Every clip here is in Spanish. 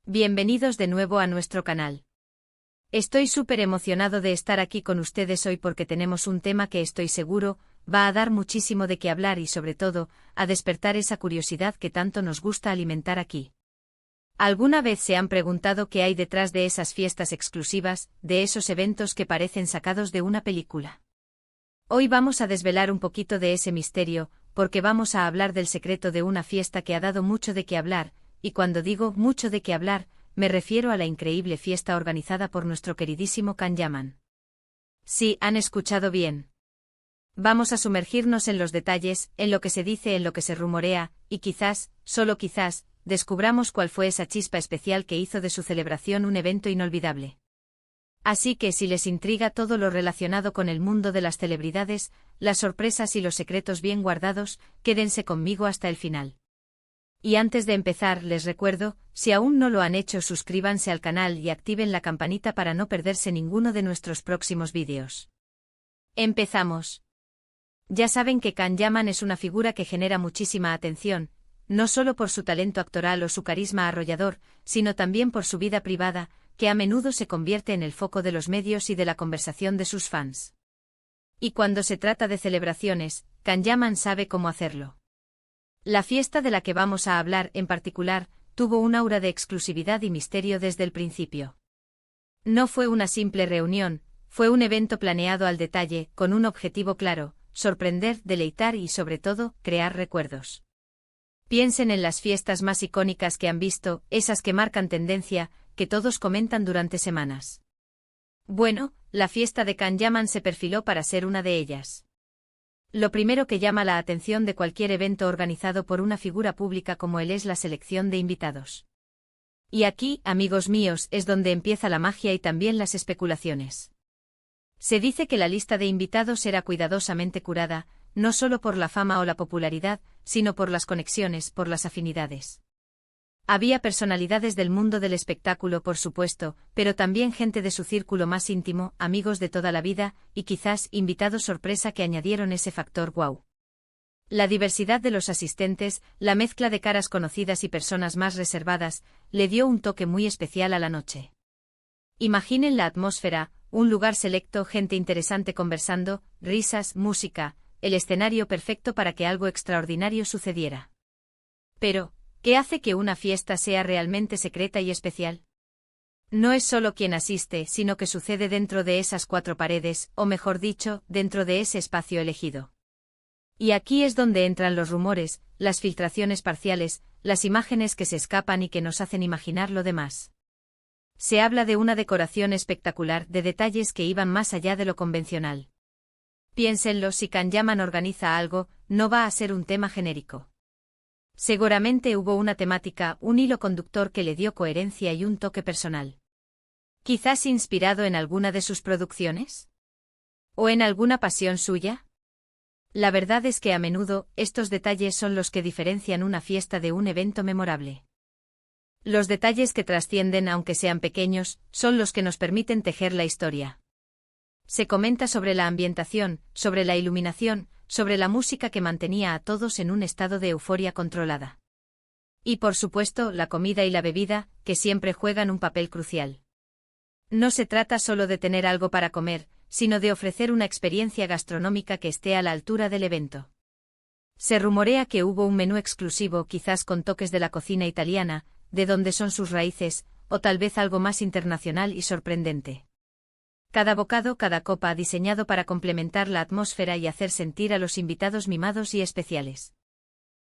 Bienvenidos de nuevo a nuestro canal. Estoy súper emocionado de estar aquí con ustedes hoy porque tenemos un tema que estoy seguro va a dar muchísimo de qué hablar y sobre todo, a despertar esa curiosidad que tanto nos gusta alimentar aquí. ¿Alguna vez se han preguntado qué hay detrás de esas fiestas exclusivas, de esos eventos que parecen sacados de una película? Hoy vamos a desvelar un poquito de ese misterio, porque vamos a hablar del secreto de una fiesta que ha dado mucho de qué hablar, y cuando digo mucho de qué hablar, me refiero a la increíble fiesta organizada por nuestro queridísimo Can Yaman. Sí, han escuchado bien. Vamos a sumergirnos en los detalles, en lo que se dice, en lo que se rumorea, y quizás, solo quizás, descubramos cuál fue esa chispa especial que hizo de su celebración un evento inolvidable. Así que si les intriga todo lo relacionado con el mundo de las celebridades, las sorpresas y los secretos bien guardados, quédense conmigo hasta el final. Y antes de empezar, les recuerdo, si aún no lo han hecho, suscríbanse al canal y activen la campanita para no perderse ninguno de nuestros próximos vídeos. Empezamos. Ya saben que Can Yaman es una figura que genera muchísima atención, no solo por su talento actoral o su carisma arrollador, sino también por su vida privada, que a menudo se convierte en el foco de los medios y de la conversación de sus fans. Y cuando se trata de celebraciones, Can Yaman sabe cómo hacerlo. La fiesta de la que vamos a hablar, en particular, tuvo un aura de exclusividad y misterio desde el principio. No fue una simple reunión, fue un evento planeado al detalle, con un objetivo claro: sorprender, deleitar y, sobre todo, crear recuerdos. Piensen en las fiestas más icónicas que han visto, esas que marcan tendencia, que todos comentan durante semanas. Bueno, la fiesta de Can Yaman se perfiló para ser una de ellas. Lo primero que llama la atención de cualquier evento organizado por una figura pública como él es la selección de invitados. Y aquí, amigos míos, es donde empieza la magia y también las especulaciones. Se dice que la lista de invitados era cuidadosamente curada, no solo por la fama o la popularidad, sino por las conexiones, por las afinidades. Había personalidades del mundo del espectáculo, por supuesto, pero también gente de su círculo más íntimo, amigos de toda la vida, y quizás invitados sorpresa que añadieron ese factor wow. La diversidad de los asistentes, la mezcla de caras conocidas y personas más reservadas, le dio un toque muy especial a la noche. Imaginen la atmósfera, un lugar selecto, gente interesante conversando, risas, música, el escenario perfecto para que algo extraordinario sucediera. Pero, ¿qué hace que una fiesta sea realmente secreta y especial? No es solo quien asiste, sino que sucede dentro de esas cuatro paredes, o mejor dicho, dentro de ese espacio elegido. Y aquí es donde entran los rumores, las filtraciones parciales, las imágenes que se escapan y que nos hacen imaginar lo demás. Se habla de una decoración espectacular, de detalles que iban más allá de lo convencional. Piénsenlo, si Can Yaman organiza algo, no va a ser un tema genérico. Seguramente hubo una temática, un hilo conductor que le dio coherencia y un toque personal. ¿Quizás inspirado en alguna de sus producciones? ¿O en alguna pasión suya? La verdad es que a menudo, estos detalles son los que diferencian una fiesta de un evento memorable. Los detalles que trascienden, aunque sean pequeños, son los que nos permiten tejer la historia. Se comenta sobre la ambientación, sobre la iluminación, sobre la música que mantenía a todos en un estado de euforia controlada. Y por supuesto, la comida y la bebida, que siempre juegan un papel crucial. No se trata solo de tener algo para comer, sino de ofrecer una experiencia gastronómica que esté a la altura del evento. Se rumorea que hubo un menú exclusivo, quizás con toques de la cocina italiana, de donde son sus raíces, o tal vez algo más internacional y sorprendente. Cada bocado, cada copa diseñado para complementar la atmósfera y hacer sentir a los invitados mimados y especiales.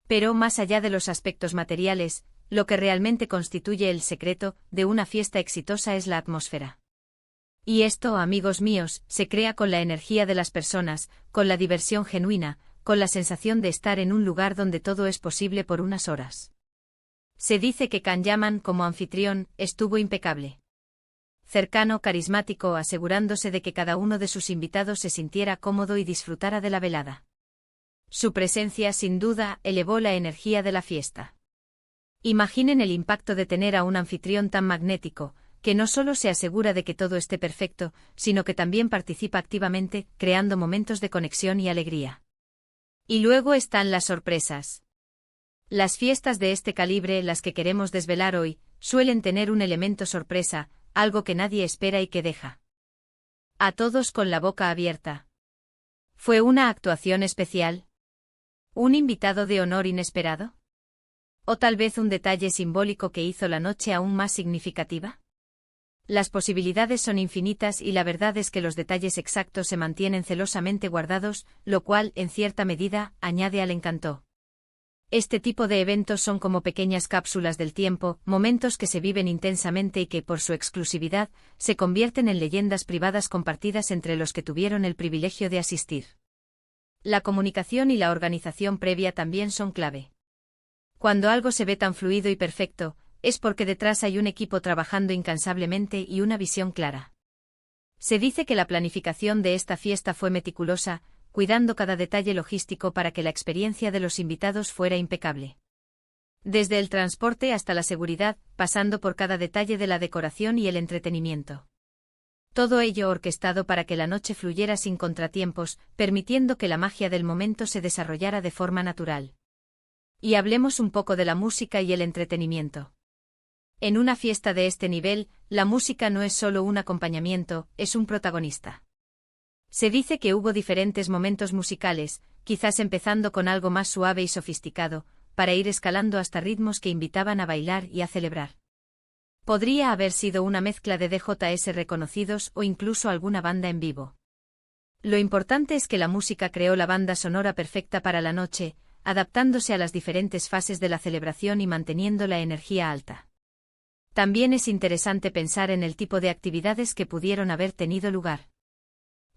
Pero más allá de los aspectos materiales, lo que realmente constituye el secreto de una fiesta exitosa es la atmósfera. Y esto, amigos míos, se crea con la energía de las personas, con la diversión genuina, con la sensación de estar en un lugar donde todo es posible por unas horas. Se dice que Can Yaman, como anfitrión, estuvo impecable. Cercano, carismático, asegurándose de que cada uno de sus invitados se sintiera cómodo y disfrutara de la velada. Su presencia, sin duda, elevó la energía de la fiesta. Imaginen el impacto de tener a un anfitrión tan magnético, que no solo se asegura de que todo esté perfecto, sino que también participa activamente, creando momentos de conexión y alegría. Y luego están las sorpresas. Las fiestas de este calibre, las que queremos desvelar hoy, suelen tener un elemento sorpresa, algo que nadie espera y que deja a todos con la boca abierta. ¿Fue una actuación especial? ¿Un invitado de honor inesperado? ¿O tal vez un detalle simbólico que hizo la noche aún más significativa? Las posibilidades son infinitas y la verdad es que los detalles exactos se mantienen celosamente guardados, lo cual, en cierta medida, añade al encanto. Este tipo de eventos son como pequeñas cápsulas del tiempo, momentos que se viven intensamente y que, por su exclusividad, se convierten en leyendas privadas compartidas entre los que tuvieron el privilegio de asistir. La comunicación y la organización previa también son clave. Cuando algo se ve tan fluido y perfecto, es porque detrás hay un equipo trabajando incansablemente y una visión clara. Se dice que la planificación de esta fiesta fue meticulosa, cuidando cada detalle logístico para que la experiencia de los invitados fuera impecable. Desde el transporte hasta la seguridad, pasando por cada detalle de la decoración y el entretenimiento. Todo ello orquestado para que la noche fluyera sin contratiempos, permitiendo que la magia del momento se desarrollara de forma natural. Y hablemos un poco de la música y el entretenimiento. En una fiesta de este nivel, la música no es solo un acompañamiento, es un protagonista. Se dice que hubo diferentes momentos musicales, quizás empezando con algo más suave y sofisticado, para ir escalando hasta ritmos que invitaban a bailar y a celebrar. Podría haber sido una mezcla de DJs reconocidos o incluso alguna banda en vivo. Lo importante es que la música creó la banda sonora perfecta para la noche, adaptándose a las diferentes fases de la celebración y manteniendo la energía alta. También es interesante pensar en el tipo de actividades que pudieron haber tenido lugar.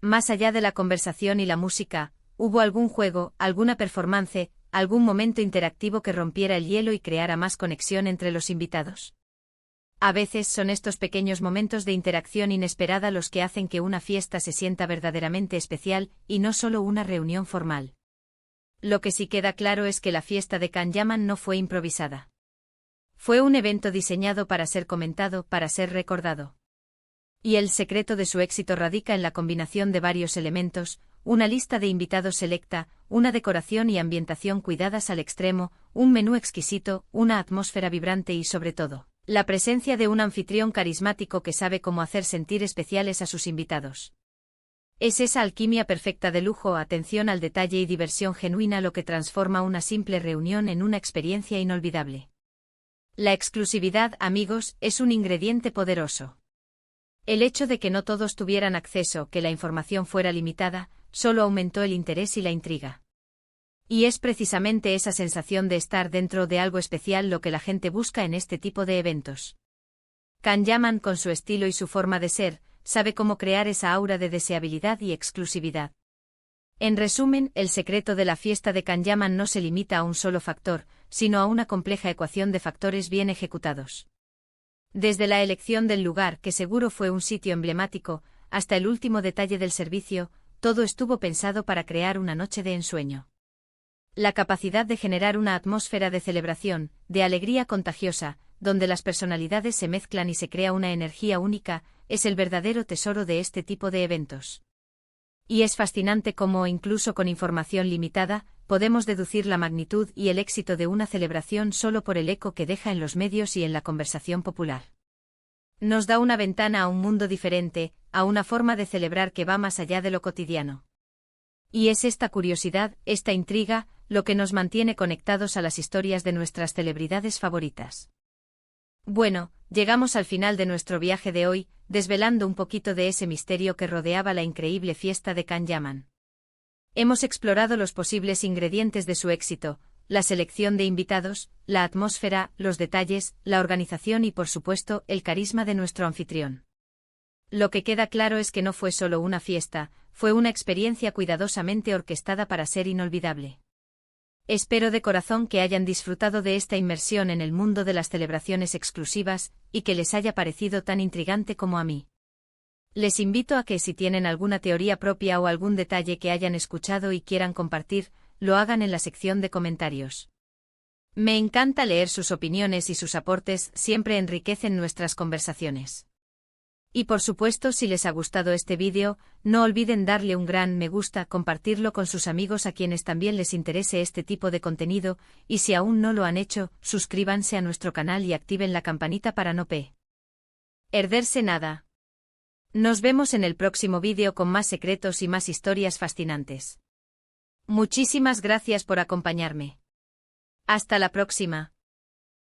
Más allá de la conversación y la música, ¿hubo algún juego, alguna performance, algún momento interactivo que rompiera el hielo y creara más conexión entre los invitados? A veces son estos pequeños momentos de interacción inesperada los que hacen que una fiesta se sienta verdaderamente especial y no solo una reunión formal. Lo que sí queda claro es que la fiesta de Kanyaman no fue improvisada. Fue un evento diseñado para ser comentado, para ser recordado. Y el secreto de su éxito radica en la combinación de varios elementos, una lista de invitados selecta, una decoración y ambientación cuidadas al extremo, un menú exquisito, una atmósfera vibrante y sobre todo, la presencia de un anfitrión carismático que sabe cómo hacer sentir especiales a sus invitados. Es esa alquimia perfecta de lujo, atención al detalle y diversión genuina lo que transforma una simple reunión en una experiencia inolvidable. La exclusividad, amigos, es un ingrediente poderoso. El hecho de que no todos tuvieran acceso, que la información fuera limitada, solo aumentó el interés y la intriga. Y es precisamente esa sensación de estar dentro de algo especial lo que la gente busca en este tipo de eventos. Kanyaman, con su estilo y su forma de ser, sabe cómo crear esa aura de deseabilidad y exclusividad. En resumen, el secreto de la fiesta de Kanyaman no se limita a un solo factor, sino a una compleja ecuación de factores bien ejecutados. Desde la elección del lugar, que seguro fue un sitio emblemático, hasta el último detalle del servicio, todo estuvo pensado para crear una noche de ensueño. La capacidad de generar una atmósfera de celebración, de alegría contagiosa, donde las personalidades se mezclan y se crea una energía única, es el verdadero tesoro de este tipo de eventos. Y es fascinante cómo, incluso con información limitada, podemos deducir la magnitud y el éxito de una celebración solo por el eco que deja en los medios y en la conversación popular. Nos da una ventana a un mundo diferente, a una forma de celebrar que va más allá de lo cotidiano. Y es esta curiosidad, esta intriga, lo que nos mantiene conectados a las historias de nuestras celebridades favoritas. Bueno, llegamos al final de nuestro viaje de hoy, desvelando un poquito de ese misterio que rodeaba la increíble fiesta de Kanyaman. Hemos explorado los posibles ingredientes de su éxito, la selección de invitados, la atmósfera, los detalles, la organización y, por supuesto, el carisma de nuestro anfitrión. Lo que queda claro es que no fue solo una fiesta, fue una experiencia cuidadosamente orquestada para ser inolvidable. Espero de corazón que hayan disfrutado de esta inmersión en el mundo de las celebraciones exclusivas, y que les haya parecido tan intrigante como a mí. Les invito a que si tienen alguna teoría propia o algún detalle que hayan escuchado y quieran compartir, lo hagan en la sección de comentarios. Me encanta leer sus opiniones y sus aportes, siempre enriquecen nuestras conversaciones. Y por supuesto, si les ha gustado este vídeo, no olviden darle un gran me gusta, compartirlo con sus amigos a quienes también les interese este tipo de contenido, y si aún no lo han hecho, suscríbanse a nuestro canal y activen la campanita para no perderse nada. Nos vemos en el próximo vídeo con más secretos y más historias fascinantes. Muchísimas gracias por acompañarme. Hasta la próxima.